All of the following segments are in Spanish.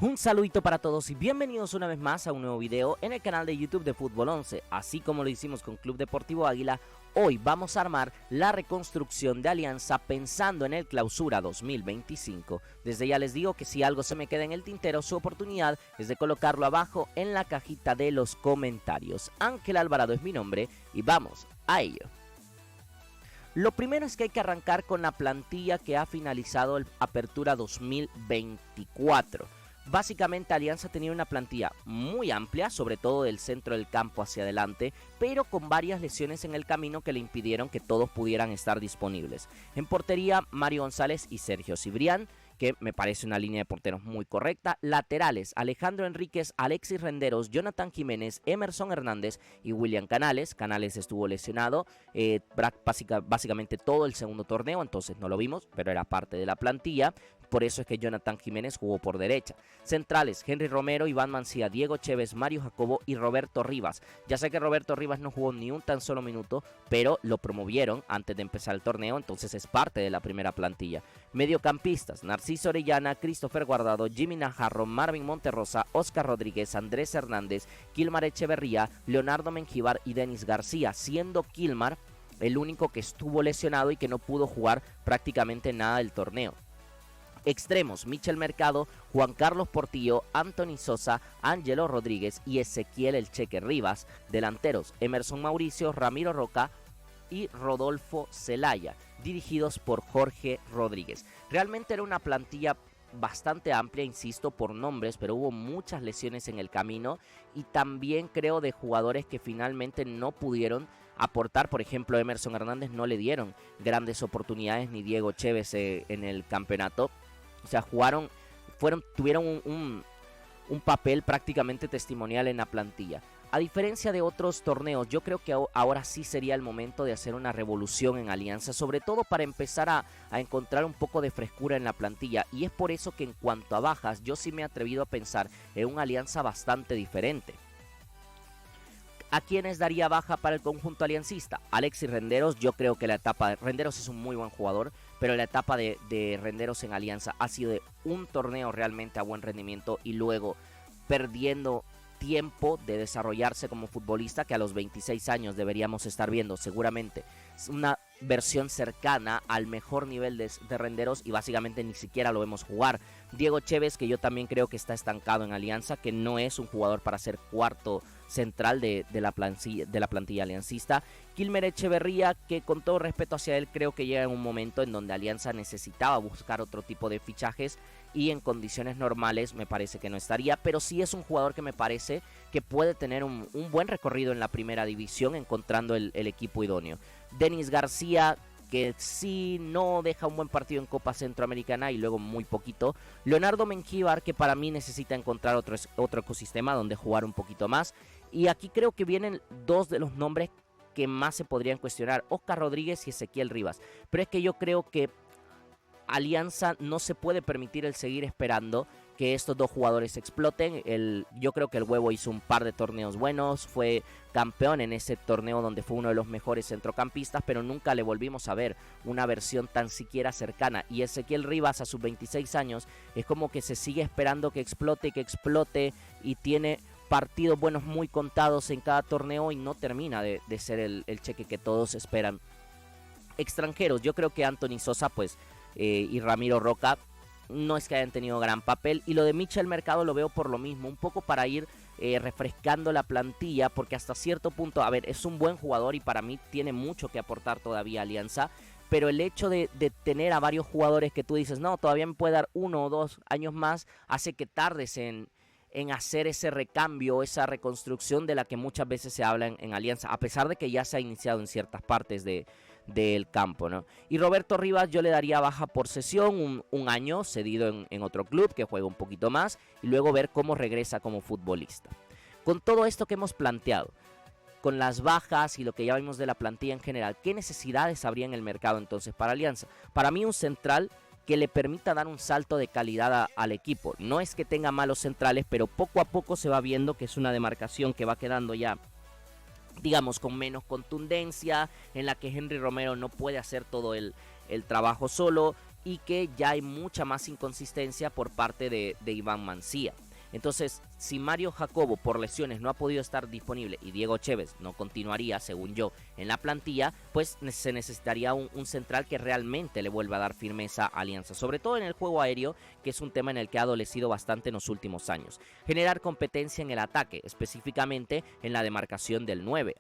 Un saludito para todos y bienvenidos una vez más a un nuevo video en el canal de YouTube de Fútbol 11. Así como lo hicimos con Club Deportivo Águila, hoy vamos a armar la reconstrucción de Alianza pensando en el Clausura 2025. Desde ya les digo que si algo se me queda en el tintero, su oportunidad es de colocarlo abajo en la cajita de los comentarios. Ángel Alvarado es mi nombre y vamos a ello. Lo primero es que hay que arrancar con la plantilla que ha finalizado el Apertura 2024. Básicamente Alianza tenía una plantilla muy amplia, sobre todo del centro del campo hacia adelante, pero con varias lesiones en el camino que le impidieron que todos pudieran estar disponibles. En portería, Mario González y Sergio Cibrián, que me parece una línea de porteros muy correcta. Laterales, Alejandro Enríquez, Alexis Renderos, Jonathan Jiménez, Emerson Hernández y William Canales. Canales estuvo lesionado básicamente todo el segundo torneo, entonces no lo vimos, pero era parte de la plantilla. Por eso es que Jonathan Jiménez jugó por derecha. Centrales, Henry Romero, Iván Mancía, Diego Chévez, Mario Jacobo y Roberto Rivas. Ya sé que Roberto Rivas no jugó ni un tan solo minuto, pero lo promovieron antes de empezar el torneo, entonces es parte de la primera plantilla. Mediocampistas, Narciso Orellana, Christopher Guardado, Jimmy Najarro, Marvin Monterrosa, Oscar Rodríguez, Andrés Hernández, Kilmar Echeverría, Leonardo Mengíbar y Denis García, siendo Kilmar el único que estuvo lesionado y que no pudo jugar prácticamente nada del torneo. Extremos, Michel Mercado, Juan Carlos Portillo, Anthony Sosa, Ángelo Rodríguez y Ezequiel El Cheque Rivas. Delanteros, Emerson Mauricio, Ramiro Roca y Rodolfo Zelaya, dirigidos por Jorge Rodríguez. Realmente era una plantilla bastante amplia, insisto, por nombres, pero hubo muchas lesiones en el camino y también creo de jugadores que finalmente no pudieron aportar. Por ejemplo, Emerson Hernández no le dieron grandes oportunidades, ni Diego Chévez en el campeonato. O sea, tuvieron un papel prácticamente testimonial en la plantilla. A diferencia de otros torneos, yo creo que ahora sí sería el momento de hacer una revolución en Alianza, sobre todo para empezar a encontrar un poco de frescura en la plantilla. Y es por eso que en cuanto a bajas, yo sí me he atrevido a pensar en una Alianza bastante diferente. ¿A quiénes daría baja para el conjunto aliancista? Alexis Renderos. Yo creo que la etapa de Renderos es un muy buen jugador, pero la etapa de Renderos en Alianza ha sido de un torneo realmente a buen rendimiento y luego perdiendo tiempo de desarrollarse como futbolista, que a los 26 años deberíamos estar viendo seguramente una versión cercana al mejor nivel de Renderos, y básicamente ni siquiera lo vemos jugar. Diego Chévez, que yo también creo que está estancado en Alianza, que no es un jugador para ser cuarto central de la plantilla aliancista. Kilmer Echeverría, que con todo respeto hacia él, creo que llega en un momento en donde Alianza necesitaba buscar otro tipo de fichajes y en condiciones normales me parece que no estaría, pero sí es un jugador que me parece que puede tener un buen recorrido en la primera división encontrando el equipo idóneo. Denis García, que sí no deja un buen partido en Copa Centroamericana y luego muy poquito. Leonardo Mengíbar, que para mí necesita encontrar otro ecosistema donde jugar un poquito más. Y aquí creo que vienen dos de los nombres que más se podrían cuestionar: Oscar Rodríguez y Ezequiel Rivas. Pero es que yo creo que Alianza no se puede permitir el seguir esperando que estos dos jugadores exploten. Yo creo que el Huevo hizo un par de torneos buenos, fue campeón en ese torneo donde fue uno de los mejores centrocampistas, pero nunca le volvimos a ver una versión tan siquiera cercana. Y Ezequiel Rivas, a sus 26 años, es como que se sigue esperando que explote y tiene partidos buenos muy contados en cada torneo y no termina de ser el cheque que todos esperan. Extranjeros, yo creo que Anthony Sosa y Ramiro Roca no es que hayan tenido gran papel, y lo de Michel Mercado lo veo por lo mismo, un poco para ir refrescando la plantilla, porque hasta cierto punto, a ver, es un buen jugador y para mí tiene mucho que aportar todavía a Alianza, pero el hecho de tener a varios jugadores que tú dices, no, todavía me puede dar 1 o 2 años más, hace que tardes en hacer ese recambio, esa reconstrucción de la que muchas veces se habla en Alianza, a pesar de que ya se ha iniciado en ciertas partes del campo, ¿no? Y Roberto Rivas yo le daría baja por cesión, un año cedido en otro club que juega un poquito más y luego ver cómo regresa como futbolista. Con todo esto que hemos planteado, con las bajas y lo que ya vimos de la plantilla en general, ¿qué necesidades habría en el mercado entonces para Alianza? Para mí un central que le permita dar un salto de calidad al equipo. No es que tenga malos centrales, pero poco a poco se va viendo que es una demarcación que va quedando ya, digamos, con menos contundencia, en la que Henry Romero no puede hacer todo el trabajo solo, y que ya hay mucha más inconsistencia por parte de Iván Mancía. Entonces, si Mario Jacobo por lesiones no ha podido estar disponible y Diego Chévez no continuaría, según yo, en la plantilla, pues se necesitaría un central que realmente le vuelva a dar firmeza a Alianza, sobre todo en el juego aéreo, que es un tema en el que ha adolecido bastante en los últimos años. Generar competencia en el ataque, específicamente en la demarcación del 9,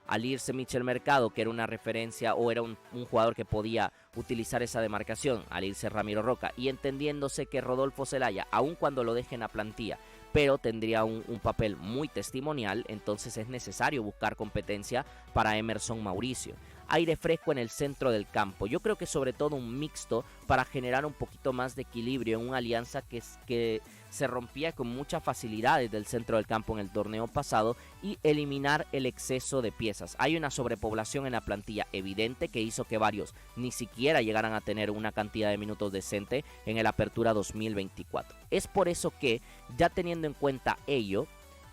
al irse Michel Mercado, que era una referencia o era un jugador que podía utilizar esa demarcación, al irse Ramiro Roca, y entendiéndose que Rodolfo Zelaya, aun cuando lo deje en la plantilla, pero tendría un papel muy testimonial, entonces es necesario buscar competencia para Emerson Mauricio. Aire fresco en el centro del campo, yo creo que sobre todo un mixto para generar un poquito más de equilibrio en una Alianza que se rompía con mucha facilidad desde el centro del campo en el torneo pasado, y eliminar el exceso de piezas. Hay una sobrepoblación en la plantilla evidente que hizo que varios ni siquiera llegaran a tener una cantidad de minutos decente en el Apertura 2024. Es por eso que, ya teniendo en cuenta ello,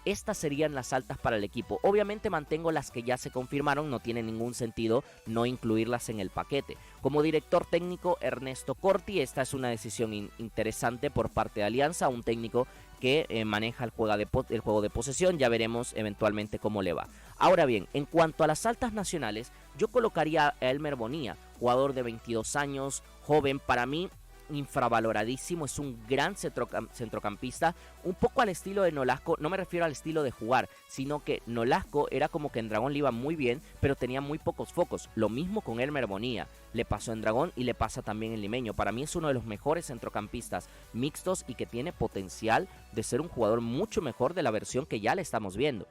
estas serían las altas para el equipo. Obviamente mantengo las que ya se confirmaron, no tiene ningún sentido no incluirlas en el paquete. Como director técnico, Ernesto Corti, esta es una decisión interesante por parte de Alianza, un técnico que maneja el juego de posesión, ya veremos eventualmente cómo le va. Ahora bien, en cuanto a las altas nacionales, yo colocaría a Elmer Bonilla, jugador de 22 años, joven, para mí infravaloradísimo, es un gran centrocampista, un poco al estilo de Nolasco. No me refiero al estilo de jugar, sino que Nolasco era como que en Dragón le iba muy bien, pero tenía muy pocos focos. Lo mismo con Elmer Bonilla, le pasó en Dragón y le pasa también en Limeño. Para mí es uno de los mejores centrocampistas mixtos y que tiene potencial de ser un jugador mucho mejor de la versión que ya le estamos viendo.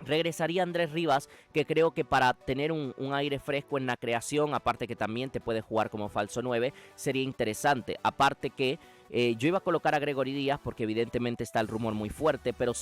Regresaría Andrés Rivas, que creo que para tener un aire fresco en la creación, aparte que también te puede jugar como falso 9, sería interesante. Aparte que yo iba a colocar a Gregory Díaz porque evidentemente está el rumor muy fuerte, pero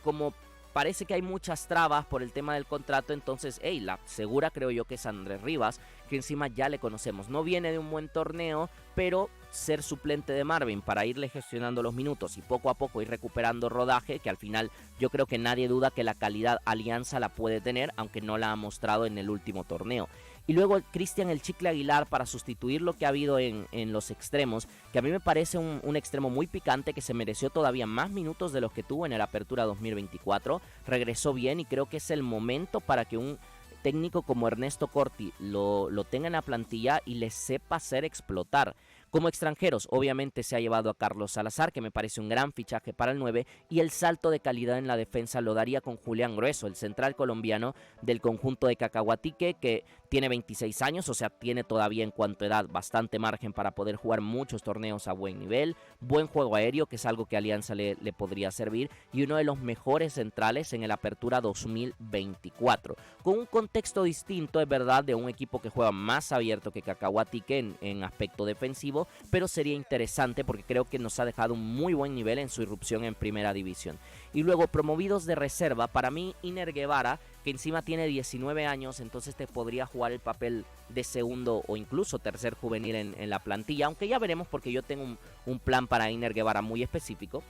como parece que hay muchas trabas por el tema del contrato, entonces la segura creo yo que es Andrés Rivas, que encima ya le conocemos. No viene de un buen torneo, pero ser suplente de Marvin para irle gestionando los minutos y poco a poco ir recuperando rodaje, que al final yo creo que nadie duda que la calidad Alianza la puede tener, aunque no la ha mostrado en el último torneo. Y luego Cristian El Chicle Aguilar para sustituir lo que ha habido en los extremos, que a mí me parece un extremo muy picante, que se mereció todavía más minutos de los que tuvo en el Apertura 2024. Regresó bien y creo que es el momento para que un técnico como Ernesto Corti lo tenga en la plantilla y le sepa hacer explotar. Como extranjeros, obviamente se ha llevado a Carlos Salazar, que me parece un gran fichaje para el 9, y el salto de calidad en la defensa lo daría con Julián Grueso, el central colombiano del conjunto de Cacahuatique, que tiene 26 años, o sea, tiene todavía en cuanto a edad bastante margen para poder jugar muchos torneos a buen nivel, buen juego aéreo, que es algo que Alianza le podría servir, y uno de los mejores centrales en el Apertura 2024. Con un contexto distinto, es verdad, de un equipo que juega más abierto que Cacahuatique en aspecto defensivo, pero sería interesante porque creo que nos ha dejado un muy buen nivel en su irrupción en primera división. Y luego promovidos de reserva, para mí Iner Guevara, que encima tiene 19 años, entonces te podría jugar el papel de segundo o incluso tercer juvenil en la plantilla, aunque ya veremos porque yo tengo un plan para Iner Guevara muy específico.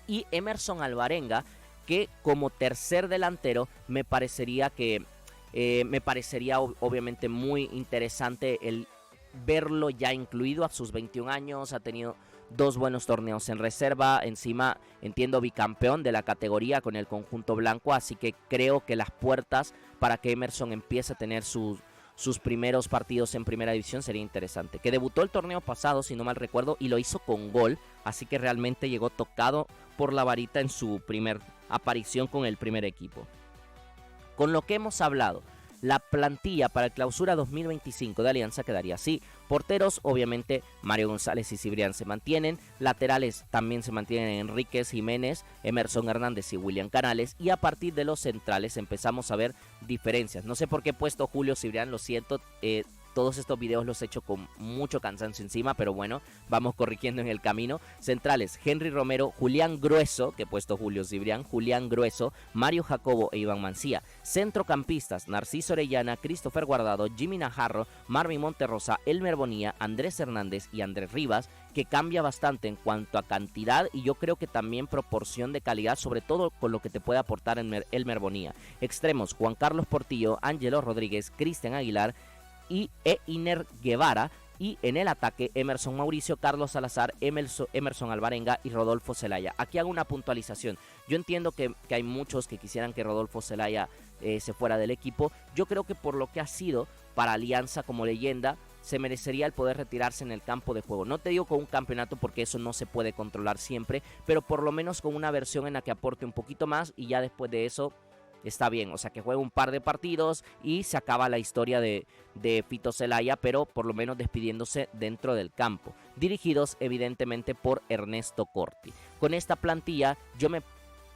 Y Emerson Alvarenga, que como tercer delantero me parecería obviamente muy interesante el verlo ya incluido a sus 21 años. Ha tenido 2 buenos torneos en reserva, encima entiendo bicampeón de la categoría con el conjunto blanco, así que creo que las puertas para que Emerson empiece a tener sus primeros partidos en primera división sería interesante. Que debutó el torneo pasado, si no mal recuerdo, y lo hizo con gol, así que realmente llegó tocado por la varita en su primer aparición con el primer equipo. Con lo que hemos hablado, la plantilla para el Clausura 2025 de Alianza quedaría así. Porteros, obviamente, Mario González y Cibrián se mantienen. Laterales también se mantienen Enríquez, Jiménez, Emerson Hernández y William Canales. Y a partir de los centrales empezamos a ver diferencias. No sé por qué he puesto Julio Cibrián, lo siento. Todos estos videos los he hecho con mucho cansancio encima, pero bueno, vamos corrigiendo en el camino. Centrales, Henry Romero, Julián Grueso, que he puesto Julio Cibrián, Julián Grueso, Mario Jacobo e Iván Mancía. Centrocampistas, Narciso Orellana, Christopher Guardado, Jimmy Najarro, Marvin Monterrosa, Elmer Bonilla, Andrés Hernández y Andrés Rivas, que cambia bastante en cuanto a cantidad y yo creo que también proporción de calidad, sobre todo con lo que te puede aportar Elmer Bonilla. Extremos, Juan Carlos Portillo, Ángelo Rodríguez, Cristian Aguilar y Iner Guevara. y en el ataque Emerson Mauricio, Carlos Salazar, Emerson Alvarenga y Rodolfo Zelaya. Aquí hago una puntualización. Yo entiendo que hay muchos que quisieran que Rodolfo Zelaya se fuera del equipo. Yo creo que por lo que ha sido para Alianza como leyenda, se merecería el poder retirarse en el campo de juego. No te digo con un campeonato porque eso no se puede controlar siempre, pero por lo menos con una versión en la que aporte un poquito más y ya después de eso está bien. O sea, que juegue un par de partidos y se acaba la historia de Fito Zelaya, pero por lo menos despidiéndose dentro del campo. Dirigidos evidentemente por Ernesto Corti. Con esta plantilla yo me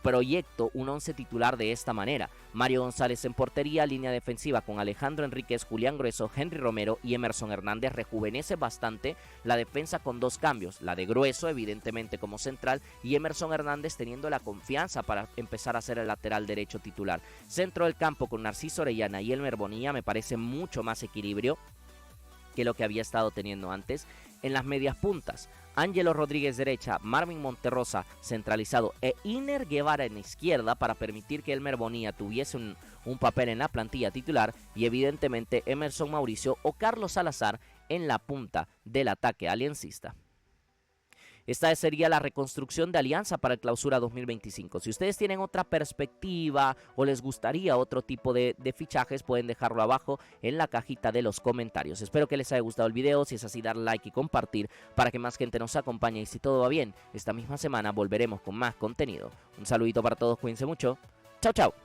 proyecto un 11 titular de esta manera: Mario González en portería, línea defensiva con Alejandro Enríquez, Julián Grueso, Henry Romero y Emerson Hernández. Rejuvenece bastante la defensa con dos cambios, la de Grueso evidentemente como central y Emerson Hernández teniendo la confianza para empezar a ser el lateral derecho titular. Centro del campo con Narciso Orellana y Elmer Bonilla me parece mucho más equilibrio que lo que había estado teniendo antes. En las medias puntas, Ángelo Rodríguez derecha, Marvin Monterrosa centralizado e Iner Guevara en izquierda para permitir que Elmer Bonilla tuviese un papel en la plantilla titular, y evidentemente Emerson Mauricio o Carlos Salazar en la punta del ataque aliancista. Esta sería la reconstrucción de Alianza para el Clausura 2025. Si ustedes tienen otra perspectiva o les gustaría otro tipo de fichajes, pueden dejarlo abajo en la cajita de los comentarios. Espero que les haya gustado el video. Si es así, dar like y compartir para que más gente nos acompañe. Y si todo va bien, esta misma semana volveremos con más contenido. Un saludito para todos, cuídense mucho. Chao, chao.